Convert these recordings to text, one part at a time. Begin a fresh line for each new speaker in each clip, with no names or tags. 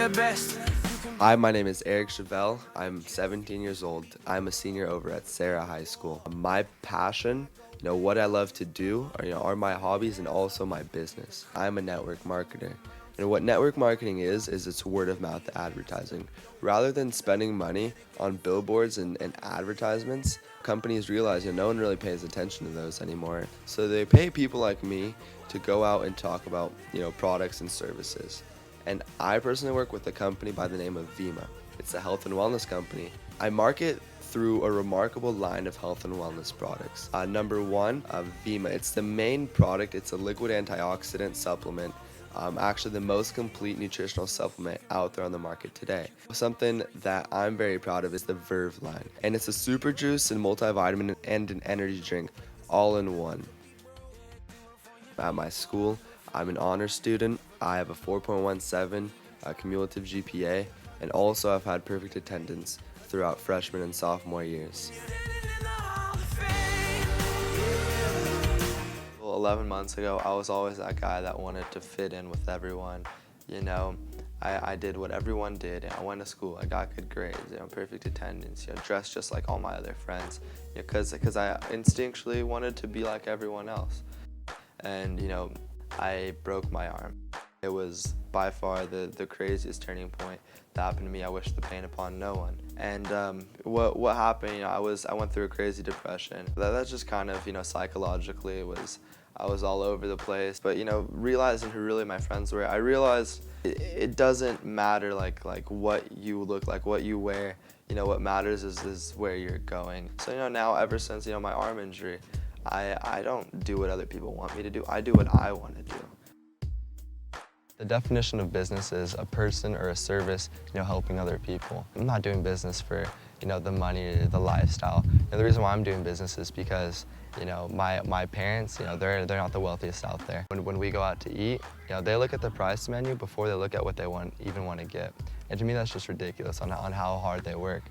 your best.
Hi, my name is Eric Chevelle. I'm 17 years old. I'm a senior over at Sarah High School. My passion, what I love to do are my hobbies and also my business. I'm a network marketer. And what network marketing is it's word of mouth advertising. Rather than spending money on billboards and advertisements, companies realize no one really pays attention to those anymore. So they pay people like me to go out and talk about products and services. And I personally work with a company by the name of Vima. It's a health and wellness company. I market through a remarkable line of health and wellness products. Number one, Vima. It's the main product. It's a liquid antioxidant supplement. Actually the most complete nutritional supplement out there on the market today. Something that I'm very proud of is the Verve line. And it's a super juice and multivitamin and an energy drink all in one. At my school, I'm an honor student. I have a 4.17 cumulative GPA, and also I've had perfect attendance throughout freshman and sophomore years. 11 months ago, I was always that guy that wanted to fit in with everyone. I did what everyone did. I went to school, I got good grades, perfect attendance, dressed just like all my other friends, because I instinctually wanted to be like everyone else. And I broke my arm. It was by far the craziest turning point that happened to me. I wish the pain upon no one. And what happened, I went through a crazy depression. That's just kind of, psychologically, I was all over the place. But realizing who really my friends were, I realized it doesn't matter like what you look like, what you wear. What matters is where you're going. So now ever since my arm injury, I don't do what other people want me to do. I do what I want to do. The definition of business is a person or a service, helping other people. I'm not doing business for, the money or the lifestyle. The reason why I'm doing business is because, my parents, they're not the wealthiest out there. When we go out to eat, they look at the price menu before they look at what they even want to get. And to me, that's just ridiculous on how hard they work.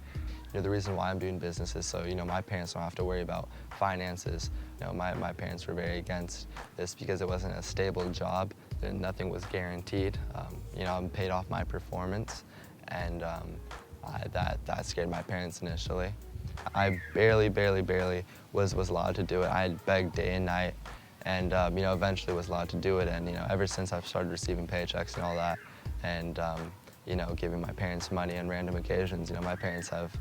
The reason why I'm doing business is so, my parents don't have to worry about finances. My parents were very against this because it wasn't a stable job, and nothing was guaranteed. I'm paid off my performance, and that scared my parents initially. I barely was allowed to do it. I had begged day and night, and eventually was allowed to do it. And ever since I've started receiving paychecks and all that, and giving my parents money on random occasions, my parents have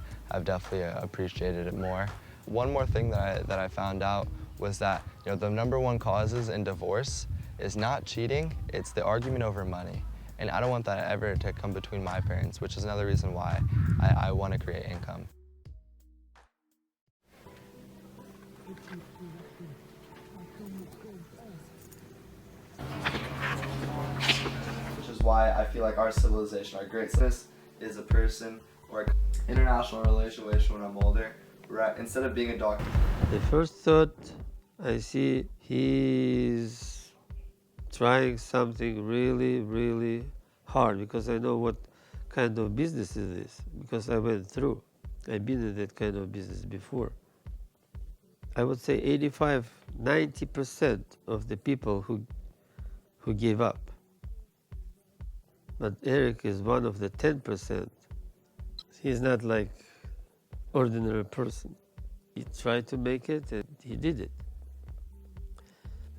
definitely appreciated it more. One more thing that I found out was that the #1 causes in divorce is not cheating, it's the argument over money. And I don't want that ever to come between my parents, which is another reason why I want to create income. Which is why I feel like our civilization, our great civilization, is a person or international relation when I'm older, right? Instead of being a doctor.
The first thought I see, he's trying something really hard, because I know what kind of business it is, because I went through. I've been in that kind of business before. I would say 85–90% of the people who gave up. But Eric is one of the 10%. He's not like ordinary person. He tried to make it and he did it,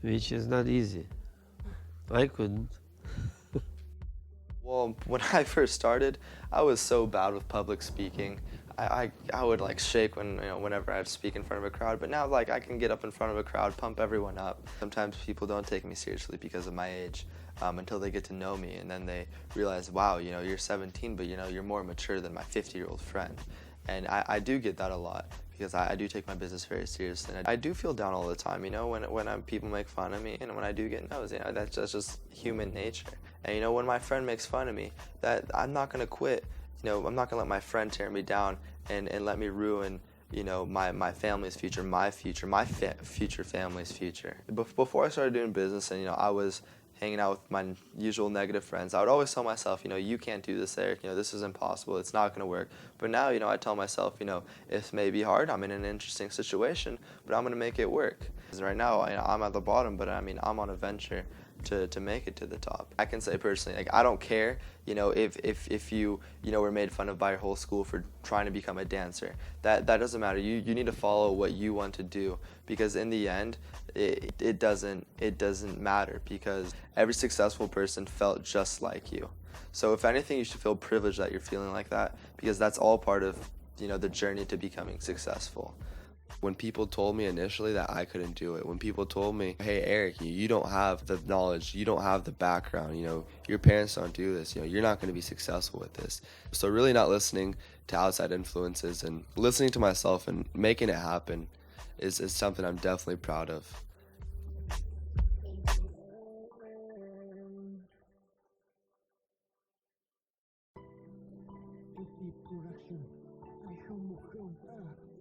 which is not easy. I couldn't.
Well, when I first started, I was so bad with public speaking. I would like shake whenever I'd speak in front of a crowd, but now I can get up in front of a crowd, pump everyone up. Sometimes people don't take me seriously because of my age, until they get to know me, and then they realize, wow, you're 17, but you're more mature than my 50-year-old friend. And I do get that a lot, because I do take my business very seriously. And I do feel down all the time, when people make fun of me, and when I do get no's, that's just human nature. And when my friend makes fun of me, that I'm not gonna quit. I'm not gonna let my friend tear me down and let me ruin, my family's future, my future, my future family's future. Before I started doing business, and I was hanging out with my usual negative friends, I would always tell myself, you can't do this, Eric. This is impossible. It's not gonna work. But now, I tell myself, it may be hard. I'm in an interesting situation, but I'm gonna make it work. Because right now, I'm at the bottom, but I'm on a venture to make it to the top. I can say personally, like, I don't care, if you were made fun of by your whole school for trying to become a dancer. That doesn't matter. You need to follow what you want to do, because in the end, it doesn't matter, because every successful person felt just like you. So if anything, you should feel privileged that you're feeling like that, because that's all part of the journey to becoming successful. When people told me initially that I couldn't do it, when people told me, hey, Eric, you don't have the knowledge, you don't have the background, your parents don't do this, you're not going to be successful with this. So really not listening to outside influences and listening to myself and making it happen is something I'm definitely proud of.
Production. Ay,